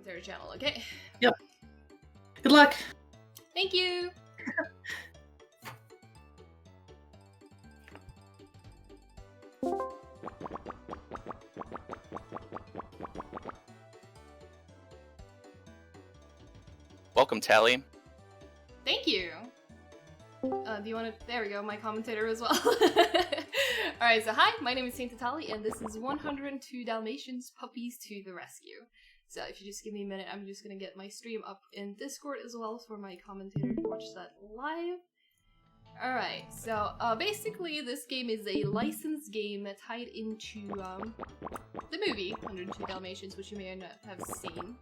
commentary channel, okay? Yep. Good luck. Thank you. Welcome, Tali. Thank you. Do you want to? There we go, my commentator as well. Alright, so hi, my name is TaintedTali, and this is 102 Dalmatians, Puppies to the Rescue. So if you just give me a minute, I'm just gonna get my stream up in Discord as well for my commentator to watch that live. Alright, so basically this game is a licensed game tied into the movie 102 Dalmatians, which you may or not have seen.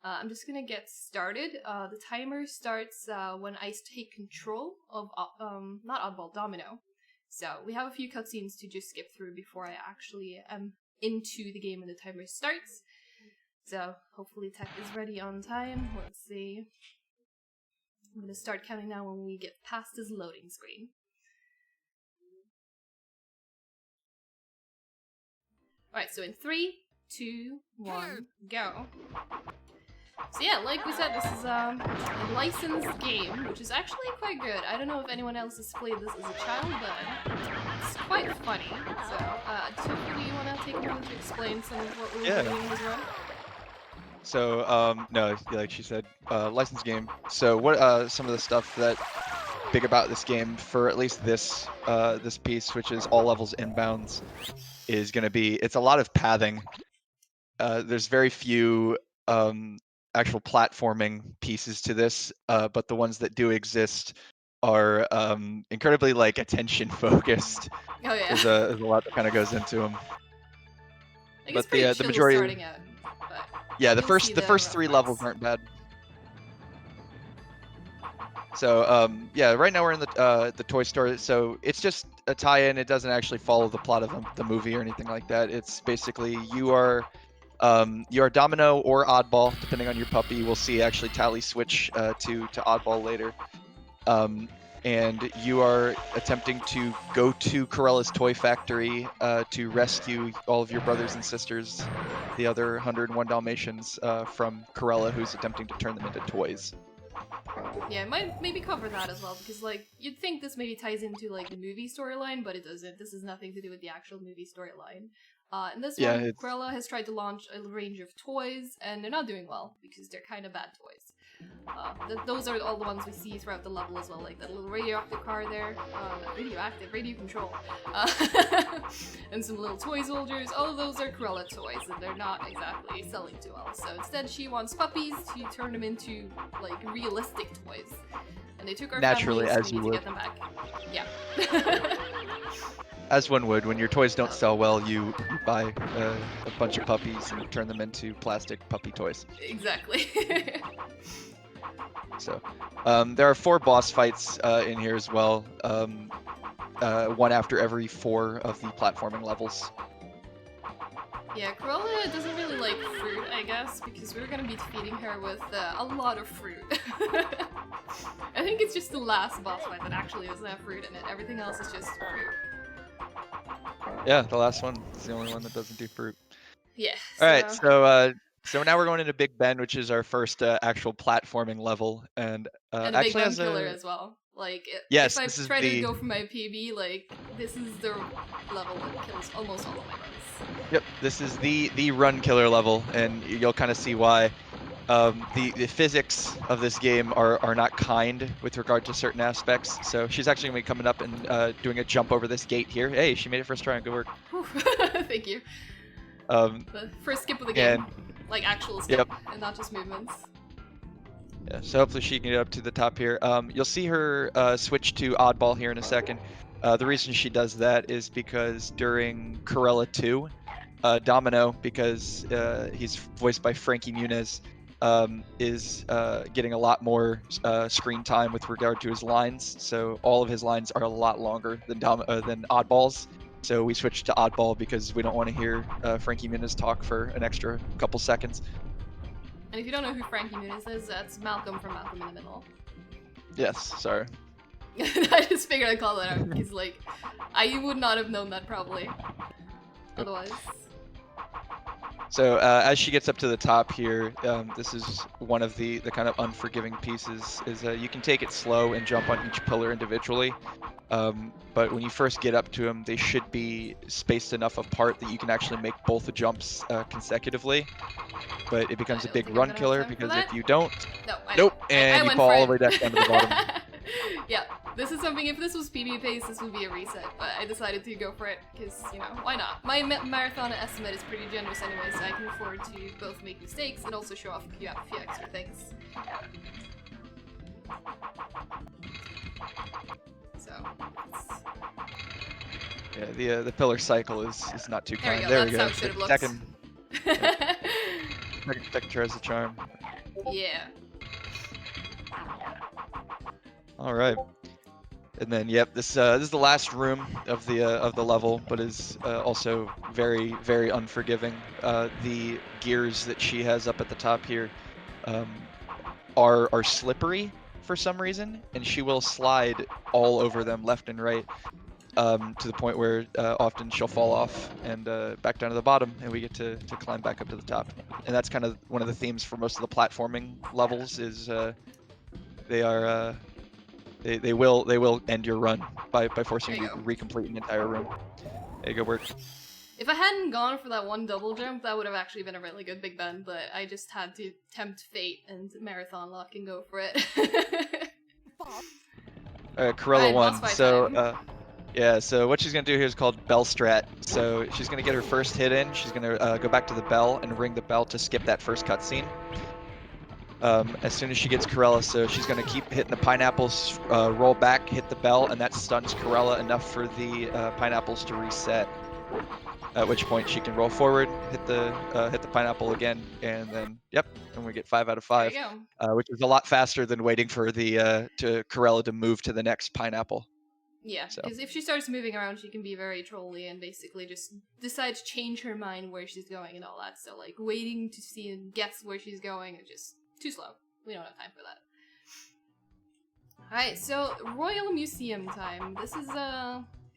I'm just gonna get started. The timer starts when I take control of, not Oddball, Domino. So we have a few cutscenes to just skip through before I actually am into the game and the timer starts. So hopefully tech is ready on time. Let's see. I'm gonna start counting down when we get past this loading screen. Alright, so in 3, 2, 1, go. So yeah, like we said, this is a licensed game, which is actually quite good. I don't know if anyone else has played this as a child, but it's quite funny. So, Tiffany, do you want to take a moment to explain some of what we're doing as well? So, no, like she said, licensed game. So what, some of the stuff that big about this game for at least this, this piece, which is all levels inbounds, is going to be, it's a lot of pathing. There's very few, actual platforming pieces to this, but the ones that do exist are, incredibly, like, attention focused. Oh yeah. There's a lot that kind of goes into them. Like, But it's pretty the majority, starting out, but yeah, the you'll see first 3 levels aren't bad. So yeah, right now we're in the toy store. So it's just a tie-in. It doesn't actually follow the plot of the movie or anything like that. It's basically you are Domino or Oddball, depending on your puppy. We'll see actually Tali switch to Oddball later. And you are attempting to go to Corella's toy factory to rescue all of your brothers and sisters, the other 101 Dalmatians, from Corella, who's attempting to turn them into toys. Yeah, might maybe cover that as well, because like you'd think this maybe ties into like the movie storyline, but it doesn't. This has nothing to do with the actual movie storyline. In this one, Corella has tried to launch a range of toys, and they're not doing well because they're kind of bad toys. Those are all the ones we see throughout the level as well, like that little radioactive car there, radio control, and some little toy soldiers. All of those are Corella toys, and they're not exactly selling too well. So instead, she wants puppies to turn them into like realistic toys, and they took our naturally, families, as we you need would. to get them back. Yeah. As one would, when your toys don't sell well, you buy a bunch of puppies and turn them into plastic puppy toys. Exactly. So, there are 4 boss fights in here as well. One after every 4 of the platforming levels. Yeah, Corella doesn't really like fruit, I guess, because we're gonna be feeding her with a lot of fruit. I think it's just the last boss fight that actually doesn't have fruit in it. Everything else is just fruit. Yeah, the last one is the only one that doesn't do fruit. Yeah. Alright, so now we're going into Big Bend, which is our first actual platforming level, and the actually Big Bend has killer as well. Like, yes, if I try to go for my PB, like, this is the level that kills almost all of my runs. Yep, this is the run killer level, and you'll kind of see why. The physics of this game are not kind with regard to certain aspects. So she's actually going to be coming up and doing a jump over this gate here. Hey, she made it first try. Good work. Thank you. The first skip of the game. Like actual skip, and not just movements. Yeah, so hopefully she can get up to the top here. You'll see her switch to Oddball here in a second. The reason she does that is because during Corella 2, Domino, because he's voiced by Frankie Muniz, is getting a lot more screen time with regard to his lines. So all of his lines are a lot longer than Oddball's. So we switched to Oddball because we don't want to hear Frankie Muniz talk for an extra couple seconds. And if you don't know who Frankie Muniz is, that's Malcolm from Malcolm in the Middle. Yes, sorry. I just figured I'd call that out because, like, I would not have known that probably otherwise. So as she gets up to the top here, this is one of the kind of unforgiving pieces. Is you can take it slow and jump on each pillar individually. But when you first get up to them, they should be spaced enough apart that you can actually make both the jumps consecutively. But it becomes a don't big think I'm run gonna have killer time for because that. if you don't, No, nope, I and you went fall for all it. the way down to the bottom. Yeah, this is something, if this was PB pace, this would be a reset, but I decided to go for it, because, you know, why not? My marathon estimate is pretty generous anyway, so I can afford to both make mistakes and also show off a few extra things. So, Yeah, the pillar cycle is not too there we kind. go, There we that's go. how it should have looked. Second tries the charm. Yeah. All right. And then, yep, this is the last room of the level, but is also very, very unforgiving. The gears that she has up at the top here are slippery for some reason, and she will slide all over them left and right, to the point where often she'll fall off and back down to the bottom, and we get to climb back up to the top. And that's kind of one of the themes for most of the platforming levels is they are. They will end your run by forcing you to recomplete an entire room. There you go, work. If I hadn't gone for that one double jump, that would have actually been a really good Big Ben, but I just had to tempt fate and marathon luck and go for it. Alright, Corella Alright, won. boss fight So, time. yeah, so what she's going to do here is called Bell Strat. So she's going to get her first hit in, she's going to go back to the bell and ring the bell to skip that first cutscene. As soon as she gets Corella, so she's going to keep hitting the pineapples, roll back, hit the bell, and that stuns Corella enough for the pineapples to reset. At which point she can roll forward, hit the pineapple again, and then and we get 5 out of 5, There you go. which is a lot faster than waiting for the Corella to move to the next pineapple. Yeah, So. because if she starts moving around, she can be very trolly and basically just decide to change her mind where she's going and all that. So, like, waiting to see and guess where she's going is just too slow. We don't have time for that. Alright, so Royal Museum time. This is,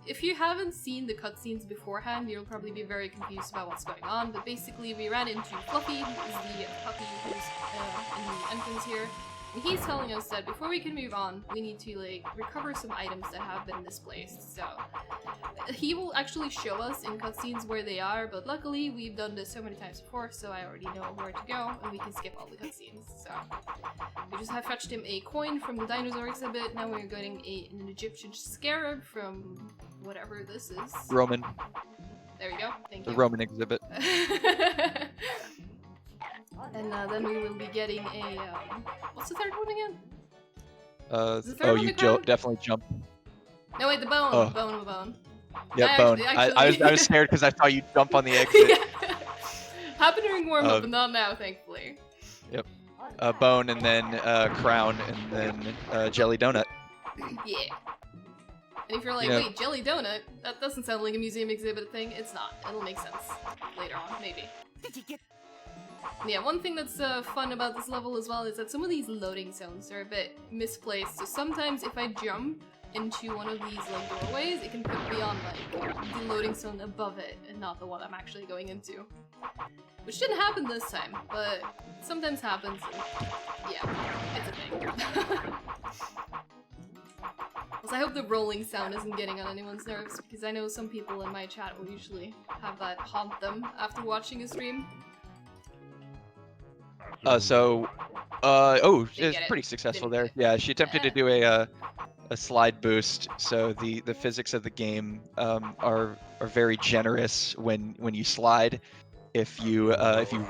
if you haven't seen the cutscenes beforehand, you'll probably be very confused about what's going on, but basically we ran into Fluffy, who is the puppy who's in the entrance here, and he's telling us that before we can move on, we need to, like, recover some items that have been misplaced, so he will actually show us in cutscenes where they are, but luckily we've done this so many times before, so I already know where to go, and we can skip all the cutscenes, so we just have fetched him a coin from the dinosaur exhibit, now we're getting an Egyptian scarab from whatever this is. Roman. There we go, thank you. The Roman exhibit. And then we will be getting a, what's the third one again? You definitely jump. No, wait, the bone. Oh. Bone of a bone. Yeah, bone. I was scared because I saw you jump on the exit. Yeah. Happened during warm-up, but not now, thankfully. Yep. Bone, and then crown, and then jelly donut. Yeah. And if you're like, wait, jelly donut? That doesn't sound like a museum exhibit thing. It's not. It'll make sense later on, maybe. Yeah, one thing that's fun about this level as well is that some of these loading zones are a bit misplaced. So sometimes if I jump into one of these like doorways, it can put me on like the loading zone above it and not the one I'm actually going into. Which didn't happen this time, but sometimes happens. And yeah, it's a thing. Also, I hope the rolling sound isn't getting on anyone's nerves, because I know some people in my chat will usually have that haunt them after watching a stream. It's pretty successful there. Yeah, she attempted to do a slide boost, so the physics of the game are very generous when you slide. If you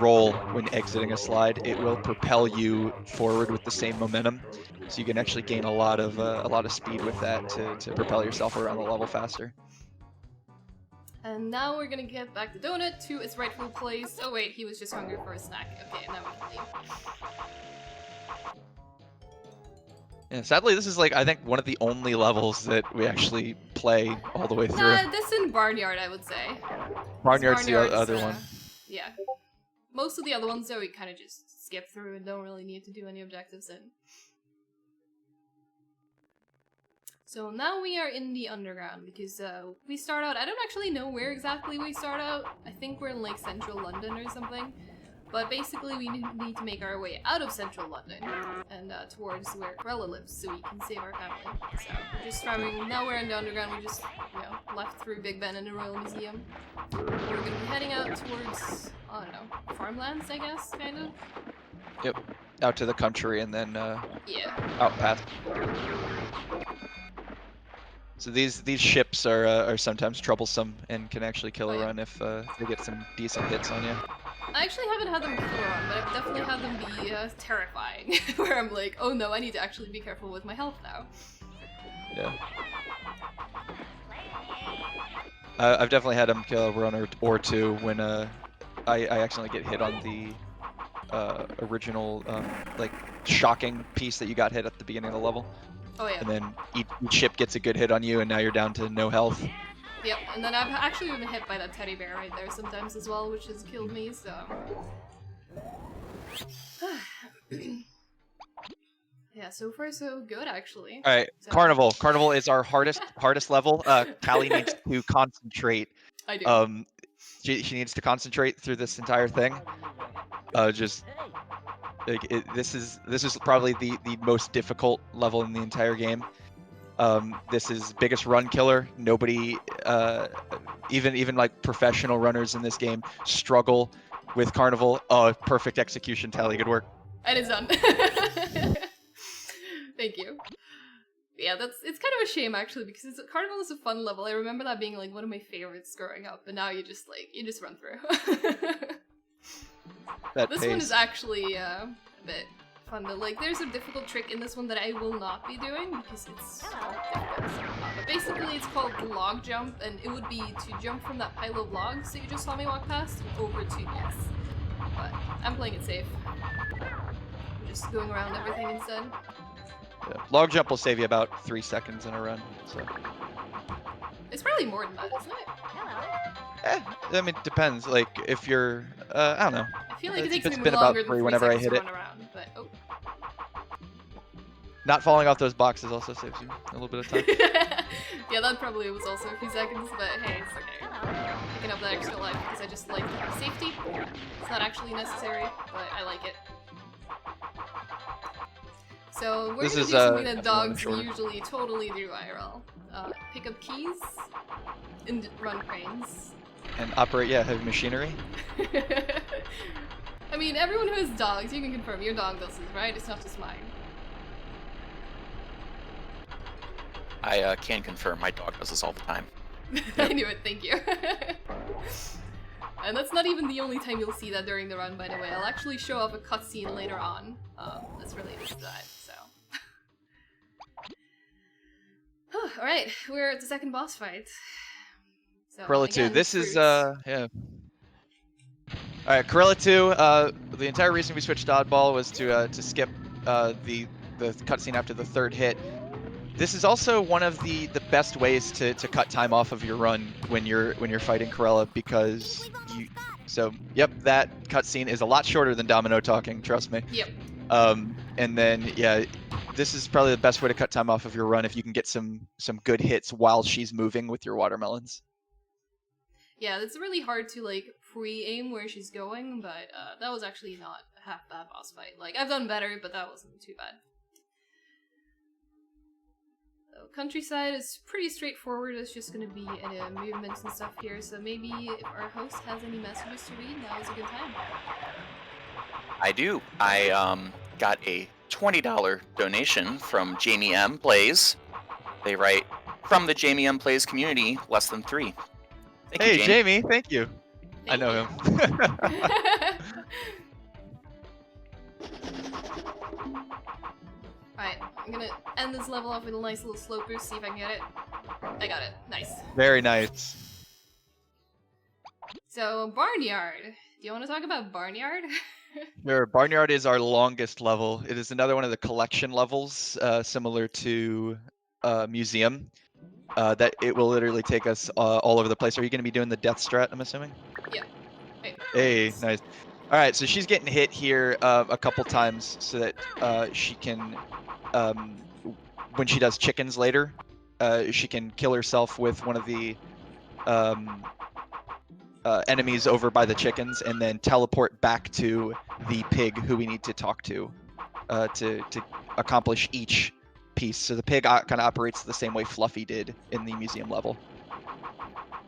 roll when exiting a slide, it will propel you forward with the same momentum, so you can actually gain a lot of speed with that to propel yourself around the level faster. And now we're gonna get back the donut to its rightful place. Oh wait, he was just hungry for a snack. Okay, now we can leave. Yeah, sadly, this is like I think one of the only levels that we actually play all the way through. Nah, this in Barnyard, I would say. Barnyard's the other one. Yeah. Most of the other ones, though, we kind of just skip through and don't really need to do any objectives in. So now we are in the underground because we start out, I don't actually know where exactly we start out. I think we're in like central London or something. But basically we need to make our way out of central London and towards where Corella lives so we can save our family. So we're just driving, now we're in the underground, we just, you know, left through Big Ben and the Royal Museum. We're gonna be heading out towards, I don't know, farmlands I guess, kind of? Yep. Out to the country and then Yeah. out past. So these ships are sometimes troublesome and can actually kill a run if they get some decent hits on you. I actually haven't had them kill on, but I've definitely had them be terrifying. Where I'm like, oh no, I need to actually be careful with my health now. Yeah. I've definitely had them kill a run or two when I accidentally get hit on the original like shocking piece that you got hit at the beginning of the level. Oh yeah. And then each ship gets a good hit on you and now you're down to no health. Yep, and then I've actually been hit by that teddy bear right there sometimes as well, which has killed me, so... Yeah, so far so good, actually. Alright, So... Carnival. Carnival is our hardest level. Tali needs to concentrate. I do. She needs to concentrate through this entire thing. Just... Like, this is probably the most difficult level in the entire game. This is biggest run killer. Nobody, even like professional runners in this game struggle with Carnival. Oh, perfect execution, Tali. Good work. And it's done. Thank you. Yeah, it's kind of a shame actually because Carnival is a fun level. I remember that being like one of my favorites growing up, but now you just run through. This one is actually a bit fun though. Like, there's a difficult trick in this one that I will not be doing because it's difficult. But basically, it's called the log jump, and it would be to jump from that pile of logs that you just saw me walk past over to this. But I'm playing it safe. I'm just going around everything instead. Yeah. Log jump will save you about 3 seconds in a run. So. It's probably more than that, isn't it? I mean, it depends. Like, if you're, I don't know. I feel like it takes it's me been longer about than 3 whenever I seconds hit to it. run around, but oh. Not falling off those boxes also saves you a little bit of time. Yeah, that probably was also a few seconds, but hey, it's okay. Picking up that extra life because I just like to have safety. It's not actually necessary, but I like it. So we're gonna do something that dogs usually totally do IRL. Pick up keys and run cranes. And operate, yeah, heavy machinery. I mean, everyone who has dogs, you can confirm your dog does this, right? It's not just mine. I can confirm my dog does this all the time. I knew it, thank you. And that's not even the only time you'll see that during the run, by the way. I'll actually show off a cutscene later on that's related to that, so. Alright, we're at the second boss fight. So, Corella 2, again, this is, yeah. Alright, Corella 2, the entire reason we switched to Oddball was to skip the cutscene after the third hit. This is also one of the best ways to cut time off of your run when you're fighting Corella because yep, that cutscene is a lot shorter than Domino talking, trust me. Yep. And then yeah, this is probably the best way to cut time off of your run if you can get some good hits while she's moving with your watermelons. Yeah, it's really hard to like pre-aim where she's going, but that was actually not a half bad boss fight. Like, I've done better, but that wasn't too bad. So, countryside is pretty straightforward. It's just going to be movements and stuff here, so maybe if our host has any messages to read, now is a good time. I do. I got a $20 donation from Jamie M. Plays. They write, from the Jamie M. Plays community, less than 3. Thank Hey, you, Jamie, thank you. I Thank know you. him. Alright, I'm gonna end this level off with a nice little slow boost, see if I can get it. I got it. Nice. Very nice. So, Barnyard. Do you want to talk about Barnyard? Sure. Barnyard is our longest level. It is another one of the collection levels, similar to Museum. That it will literally take us all over the place. Are you going to be doing the death strat, I'm assuming? Yeah. Wait. Hey, nice. All right, so she's getting hit here a couple times so that she can, when she does chickens later, she can kill herself with one of the enemies over by the chickens, and then teleport back to the pig who we need to talk to accomplish each piece. So the pig kind of operates the same way Fluffy did in the museum level.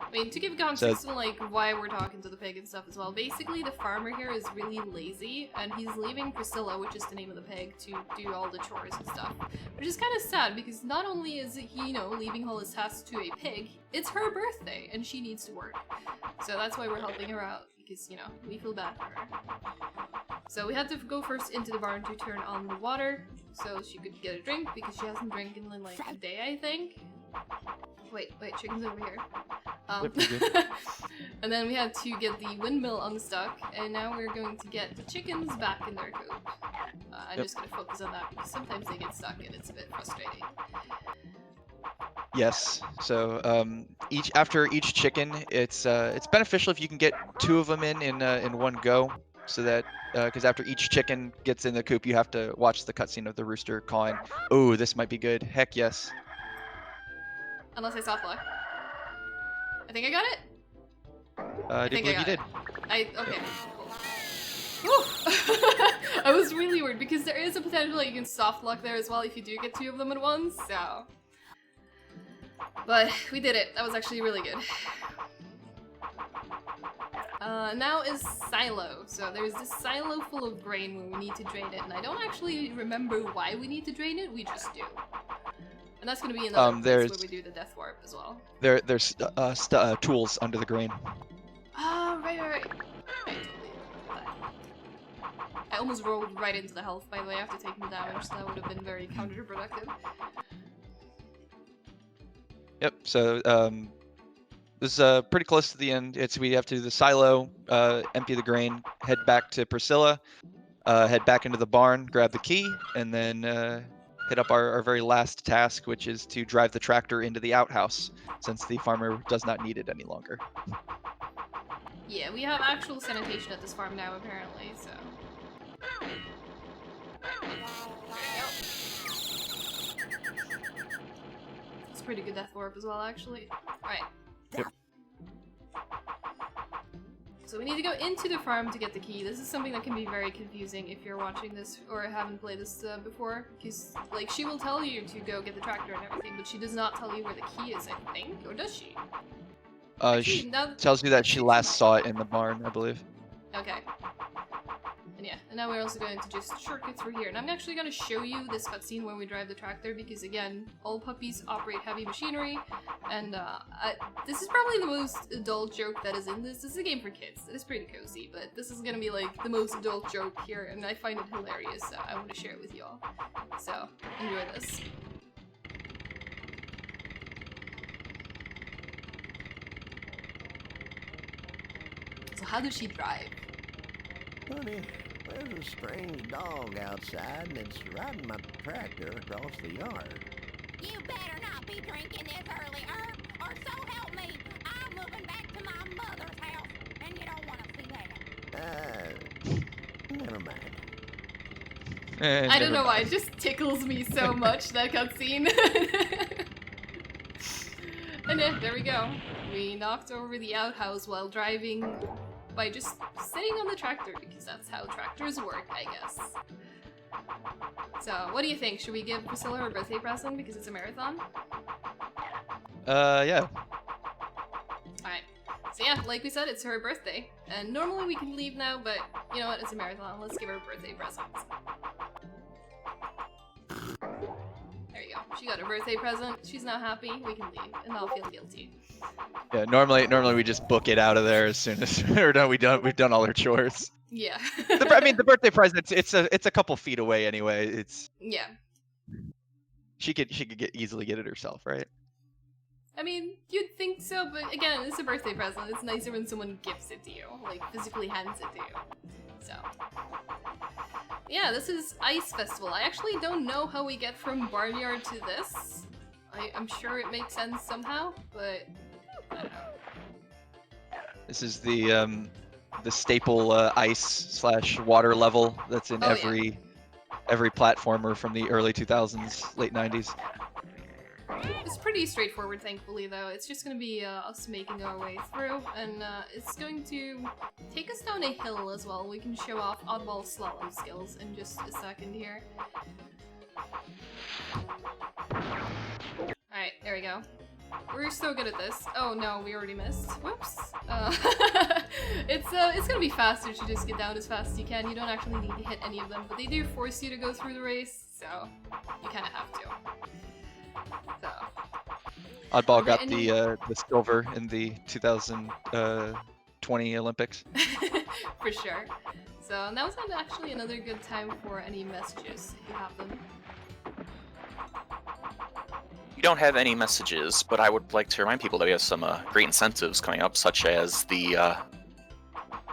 I mean, to give context on like why we're talking to the pig and stuff as well, basically the farmer here is really lazy, and he's leaving Priscilla, which is the name of the pig, to do all the chores and stuff. Which is kind of sad, because not only is he, you know, leaving all his tasks to a pig, it's her birthday, and she needs to work. So that's why we're helping her out, because, you know, we feel bad for her. So we had to go first into the barn to turn on the water, so she could get a drink, because she hasn't drank in like a day, I think. Wait, chicken's over here. And then we had to get the windmill unstuck, and now we're going to get the chickens back in their coop. I'm just gonna focus on that because sometimes they get stuck and it's a bit frustrating. Yes. So after each chicken, it's beneficial if you can get 2 of them in one go, so that because after each chicken gets in the coop, you have to watch the cutscene of the rooster cawing. Oh, this might be good. Heck yes. Unless I soft lock. I think I got it? I did believe you did. Okay, cool. Whew. I was really worried because there is a potential that you can soft lock there as well if you do get 2 of them at once, so. But we did it. That was actually really good. Now is silo. So there's this silo full of grain where we need to drain it, and I don't actually remember why we need to drain it, we just do. And that's going to be another place where we do the death warp as well. There's tools under the grain. Oh, right. I almost rolled right into the health, by the way, after taking the damage, so that would have been very counterproductive. Yep, so this is pretty close to the end. We have to do the silo, empty the grain, head back to Priscilla, head back into the barn, grab the key, and then hit up our very last task, which is to drive the tractor into the outhouse, since the farmer does not need it any longer. Yeah, we have actual sanitation at this farm now, apparently, so. It's a pretty good death warp as well, actually. Alright. Yep. So we need to go into the farm to get the key. This is something that can be very confusing if you're watching this or haven't played this before, because like she will tell you to go get the tractor and everything, but she does not tell you where the key is, I think, or does she? She tells you that she last saw it in the barn, I believe. Okay. And yeah, and now we're also going to just shortcut through here. And I'm actually going to show you this cutscene when we drive the tractor, because again, all puppies operate heavy machinery, and this is probably the most adult joke that is in this. This is a game for kids. It is pretty cozy, but this is going to be like the most adult joke here, and I find it hilarious, so I want to share it with y'all. So, enjoy this. So how does she drive? Honey, there's a strange dog outside and it's riding my tractor across the yard. You better not be drinking this early, or so help me, I'm moving back to my mother's house, and you don't want to see that. Never mind. I don't know why, it just tickles me so much, that cutscene. And yeah, there we go. We knocked over the outhouse while driving by just sitting on the tractor, because that's how tractors work, I guess. So, what do you think? Should we give Priscilla her birthday present because it's a marathon? Yeah. Alright. So yeah, like we said, it's her birthday. And normally we can leave now, but you know what? It's a marathon. Let's give her a birthday present. There you go. She got her birthday present. She's now happy. We can leave and not feel guilty. Yeah, normally we just book it out of there as soon as we've done all our chores. Yeah. I mean, the birthday present, it's a couple feet away anyway. Yeah. She could easily get it herself, right? I mean, you'd think so, but again, it's a birthday present. It's nicer when someone gifts it to you, like physically hands it to you. So. Yeah, this is Ice Festival. I actually don't know how we get from Barnyard to this. I'm sure it makes sense somehow, but I don't know. This is the staple ice/water level that's in every platformer from the early 2000s, late 90s. It's pretty straightforward, thankfully, though. It's just gonna be us making our way through, and it's going to take us down a hill as well. We can show off oddball slalom skills in just a second here. Alright, there we go. We're so good at this. Oh no, we already missed. Whoops. It's gonna be faster to just get down as fast as you can. You don't actually need to hit any of them, but they do force you to go through the race, so you kind of have to. So. Oddball got the silver in the 2020 Olympics. For sure. So that was actually another good time for any messages if you have them. We don't have any messages, but I would like to remind people that we have some great incentives coming up, such as the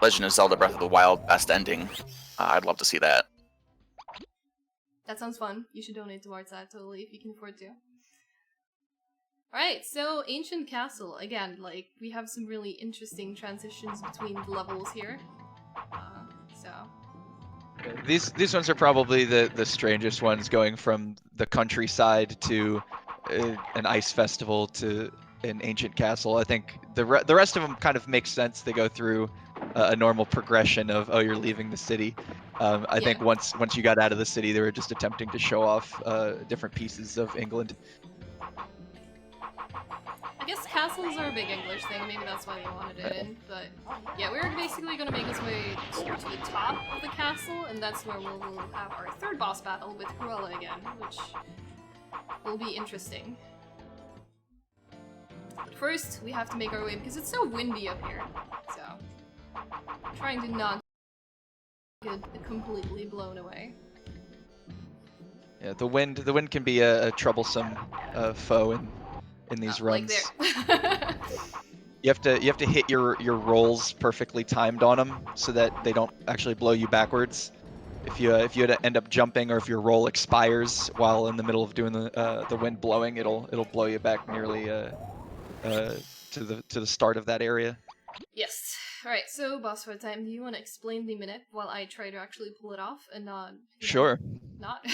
Legend of Zelda Breath of the Wild Best Ending. I'd love to see that. That sounds fun. You should donate towards that totally if you can afford to. Alright, so Ancient Castle. Again, like, we have some really interesting transitions between the levels here. These ones are probably the strangest ones, going from the countryside to an ice festival to an ancient castle. I think the rest of them kind of make sense. They go through a normal progression of, oh, you're leaving the city. I think once you got out of the city, they were just attempting to show off different pieces of England. I guess castles are a big English thing, maybe that's why they wanted it in, but yeah, we're basically going to make our way to the top of the castle, and that's where we'll have our third boss battle with Cruella again, which will be interesting. But first, we have to make our way, because it's so windy up here, so I'm trying to not get completely blown away. Yeah, the wind can be a troublesome foe in these runs. Like there. You have to hit your rolls perfectly timed on them so that they don't actually blow you backwards. If you had to end up jumping, or if your roll expires while in the middle of doing the wind blowing, it'll blow you back nearly to the start of that area. Yes. Alright, so boss fight time. Do you want to explain the minute while I try to actually pull it off and not? Sure. Not.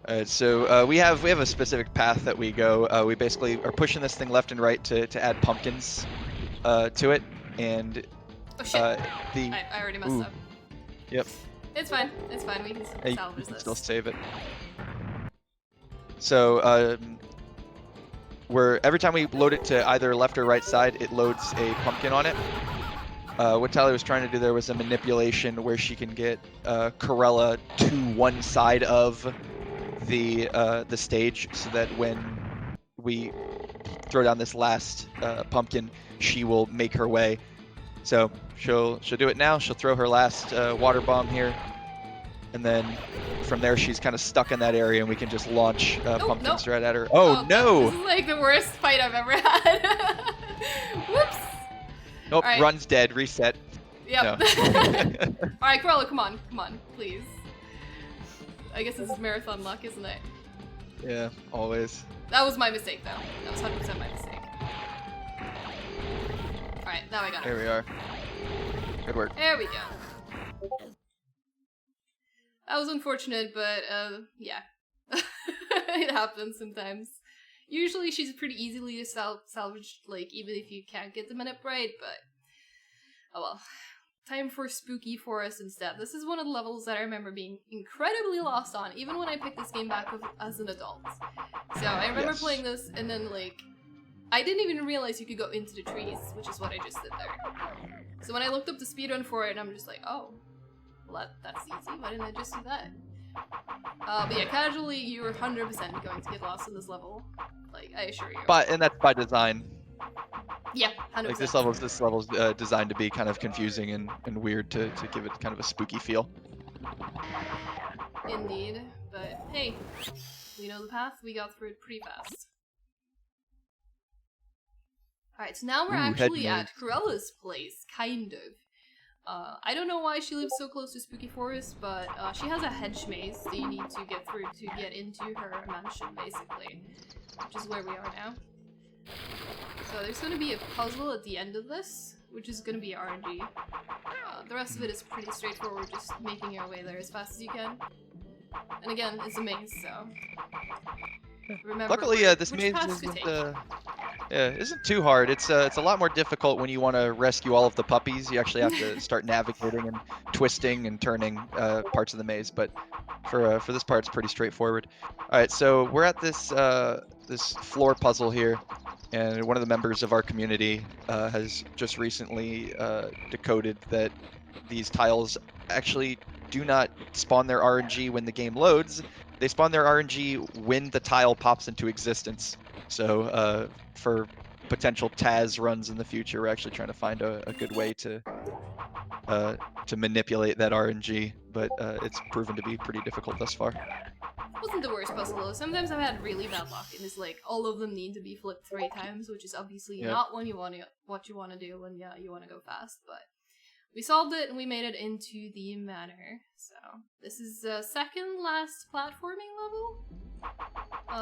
Alright, so we have a specific path that we go. We basically are pushing this thing left and right to add pumpkins to it, and oh shit! I already messed ooh. up. Yep. It's fine. It's fine. We can Hey, salvage you can this. still save it. So every time we load it to either left or right side, it loads a pumpkin on it. What Tali was trying to do there was a manipulation where she can get Cruella to one side of the stage, so that when we throw down this last pumpkin, she will make her way. So she'll do it now. She'll throw her last water bomb here, and then from there she's kind of stuck in that area, and we can just launch pumpkins right at her. Oh no! This is like the worst fight I've ever had. Whoops. Nope. Right. Run's dead. Reset. Yep. No. Alright, Cruella, come on, please. I guess this is marathon luck, isn't it? Yeah, always. That was my mistake, though. That was 100% my mistake. Alright, now I got it. There we are. Good work. There we go. That was unfortunate, but, yeah. It happens sometimes. Usually she's pretty easily to salvage, like, even if you can't get the minute right, but... oh well. Time for Spooky Forest instead. This is one of the levels that I remember being incredibly lost on, even when I picked this game back up as an adult. So I remember playing this, and then, like, I didn't even realize you could go into the trees, which is what I just did there. So when I looked up the speedrun for it, I'm just like, oh, well that's easy, why didn't I just do that? But yeah, casually, you are 100% going to get lost in this level. Like, I assure you. And that's by design. Yeah, 100%. Like this level's designed to be kind of confusing and weird to give it kind of a spooky feel. Indeed, but hey, we know the path, we got through it pretty fast. Alright, so now we're actually at Cruella's place, kind of. I don't know why she lives so close to Spooky Forest, but she has a hedge maze that you need to get through to get into her mansion, basically. Which is where we are now. So there's going to be a puzzle at the end of this, which is going to be RNG. The rest of it is pretty straightforward, just making your way there as fast as you can. And again, it's a maze, so... remember Luckily, this which maze path to isn't take. isn't too hard. It's a lot more difficult when you want to rescue all of the puppies. You actually have to start navigating and twisting and turning parts of the maze. But for this part, it's pretty straightforward. All right, so we're at this floor puzzle here, and one of the members of our community has just recently decoded that these tiles actually do not spawn their RNG when the game loads. They spawn their RNG when the tile pops into existence. So for potential Taz runs in the future, we're actually trying to find a good way to manipulate that RNG, but it's proven to be pretty difficult thus far. Wasn't the worst puzzle though. Sometimes I've had really bad luck, and it's like all of them need to be flipped 3 times, which is obviously Yep. not what you want to do when you want to go fast. But we solved it and we made it into the manor. So this is the second last platforming level.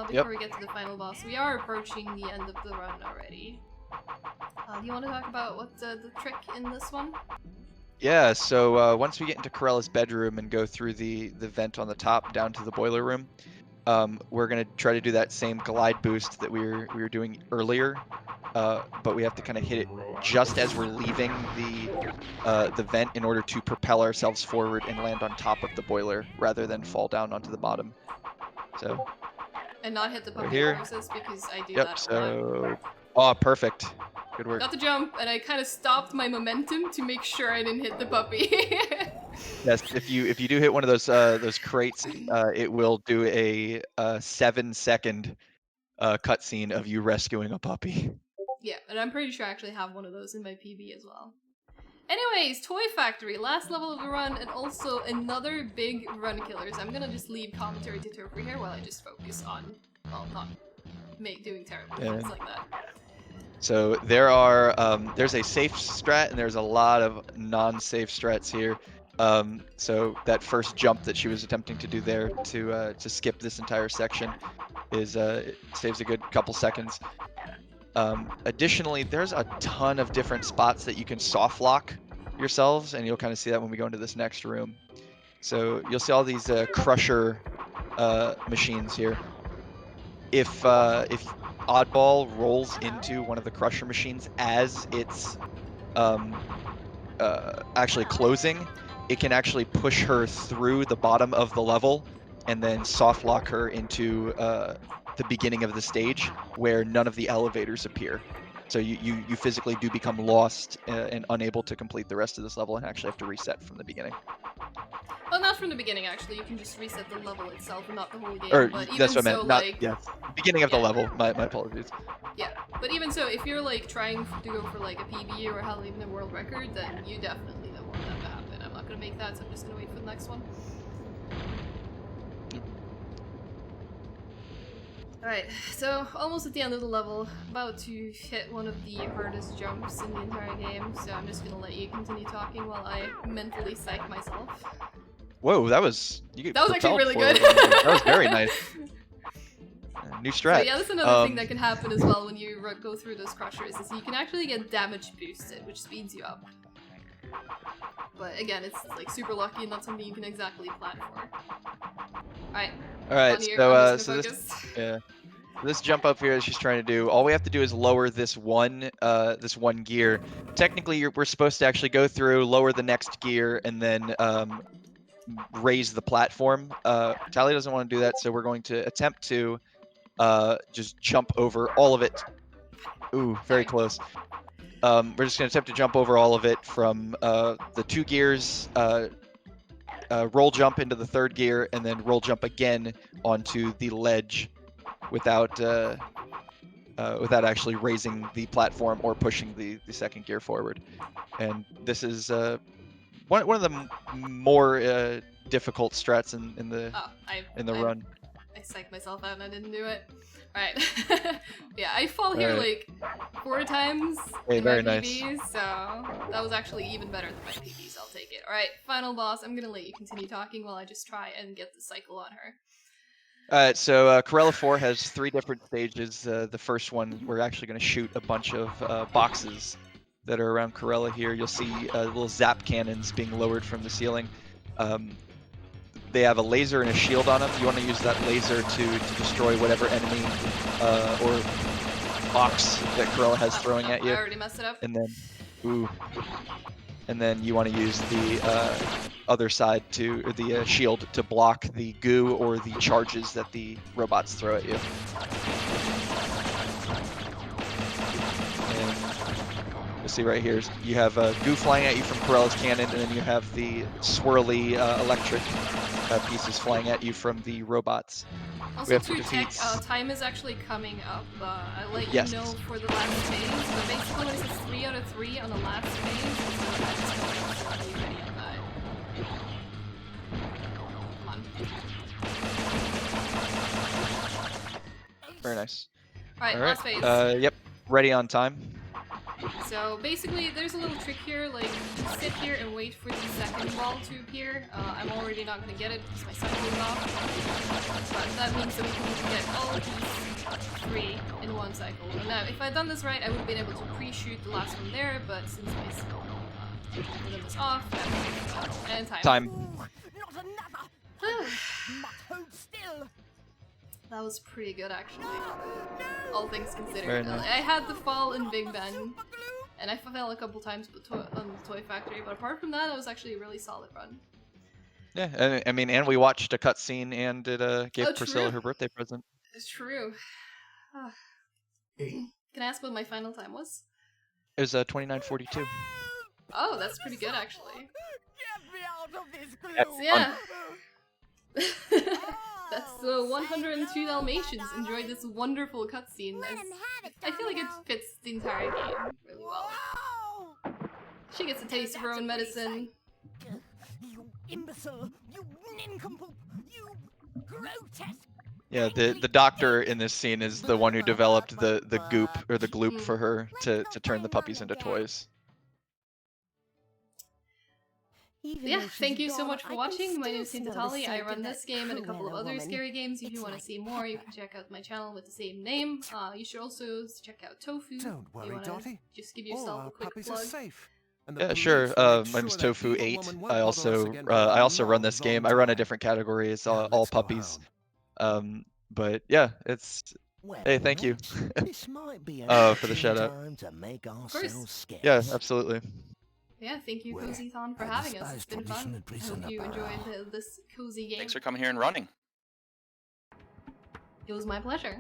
Before we get to the final boss, we are approaching the end of the run already. Do you want to talk about what the trick in this one? Yeah, so once we get into Corella's bedroom and go through the vent on the top down to the boiler room, we're gonna try to do that same glide boost that we were doing earlier, but we have to kind of hit it just as we're leaving the vent in order to propel ourselves forward and land on top of the boiler rather than fall down onto the bottom. So. And not hit the puppy here. process because I do Yep. that a lot. So. Oh, perfect. Good work. Got the jump, and I kind of stopped my momentum to make sure I didn't hit the puppy. Yes, if you do hit one of those crates, it will do a 7-second cutscene of you rescuing a puppy. Yeah, and I'm pretty sure I actually have one of those in my PB as well. Anyways, Toy Factory, last level of the run, and also another big run killers. I'm gonna just leave commentary to over here while I just focus on, well, not doing terrible things like that. So there's a safe strat and there's a lot of non-safe strats here. So that first jump that she was attempting to do there to skip this entire section it saves a good couple seconds. Additionally, there's a ton of different spots that you can soft lock yourselves, and you'll kind of see that when we go into this next room. So you'll see all these crusher machines here. If Oddball rolls into one of the crusher machines as it's actually closing, it can actually push her through the bottom of the level and then soft lock her into the beginning of the stage where none of the elevators appear. So you physically do become lost and unable to complete the rest of this level and actually have to reset from the beginning. Well, not from the beginning, actually. You can just reset the level itself and not the whole game. Or but even that's what I meant. so, Not, like, yeah, beginning of the level. My apologies. Yeah, but even so, if you're like trying to go for like a PB or hell even a world record, then you definitely don't want that to happen. I'm not gonna make that, so I'm just gonna wait for the next one. Alright, so almost at the end of the level, about to hit one of the hardest jumps in the entire game, so I'm just gonna let you continue talking while I mentally psych myself. Whoa, that was actually really good. That was very nice. New strat. So yeah, that's another thing that can happen as well when you go through those crushers, is you can actually get damage boosted, which speeds you up. But again, it's like super lucky and not something you can exactly plan for. Alright, so this jump up here that she's trying to do, all we have to do is lower this one gear. Technically, we're supposed to actually go through, lower the next gear, and then raise the platform. Tali doesn't want to do that, so we're going to attempt to just jump over all of it. Ooh, very close. We're just going to attempt to jump over all of it from the 2 gears, roll jump into the 3rd gear, and then roll jump again onto the ledge without actually raising the platform or pushing the 2nd gear forward. And this is one of the more difficult strats in the run. I psyched myself out and I didn't do it. Alright. Yeah, I fall here like 4 times in my PBs, so that was actually even better than my PBs, I'll take it. Alright, final boss, I'm gonna let you continue talking while I just try and get the cycle on her. Alright, so Corella 4 has 3 different stages. The first one, we're actually going to shoot a bunch of boxes that are around Corella here. You'll see little zap cannons being lowered from the ceiling. they have a laser and a shield on them. You want to use that laser to destroy whatever enemy or box that Corella has throwing at you. I already messed it up. And then, ooh. And then you want to use the other side or the shield to block the goo or the charges that the robots throw at you. And you'll see right here, you have goo flying at you from Corella's cannon, and then you have the swirly electric pieces flying at you from the robots. Also, have to to check, defeat- time is actually coming up. I let Yes. you know for the last phase, but basically when it says 3 out of 3 on the last phase, so that's going, so be ready on that. Come on. Very nice. Alright, All last right. phase. Yep. Ready on time. So basically, there's a little trick here, like, you sit here and wait for the second ball to appear. I'm already not gonna get it because my cycle is off. But that means that we can get all of these 3 in one cycle. And now, if I'd done this right, I would have been able to pre-shoot the last one there, but since my rhythm is off, and time. Not another. Must hold still. That was pretty good, actually. All things considered. Very nice. I had the fall in Big Ben, and I fell a couple times on the Toy Factory, but apart from that, it was actually a really solid run. Yeah, and I mean, and we watched a cutscene and it gave Oh, Priscilla true. her birthday present. It's true. Can I ask what my final time was? It was 29:42. Oh, that's pretty good, actually. Get me out of this glue. That's Yeah. That's 102 Dalmatians. Enjoyed this wonderful cutscene. I feel like it fits the entire game really well. She gets a taste of her own medicine. You imbecile! You nincompoop! You grotesque! Yeah, the doctor in this scene is the one who developed the goop or the gloop for her to turn the puppies into toys. Yeah, thank you so much for watching. My name is TaintedTali. I run this game and a couple of other scary games. If you want to see more, you can check out my channel with the same name. You should also check out Tofu. Don't worry, you wanna Dottie. just give All yourself our a quick puppies plug. are safe. And Yeah, the sure. police will make My name's sure that evil Tofu8. woman won't I bother us also again I for also run this long, game. long I run a time. different category. It's Now all let's go puppies. home. But yeah, it's hey, thank you. This might be an For the shout out. time to make course. ourselves scarce. Yeah, absolutely. Yeah, thank you, Well, CozyThon, for I having us. despise It's been fun. traditional I prison hope you apparel. enjoyed this cozy game. Thanks for coming here and running. It was my pleasure.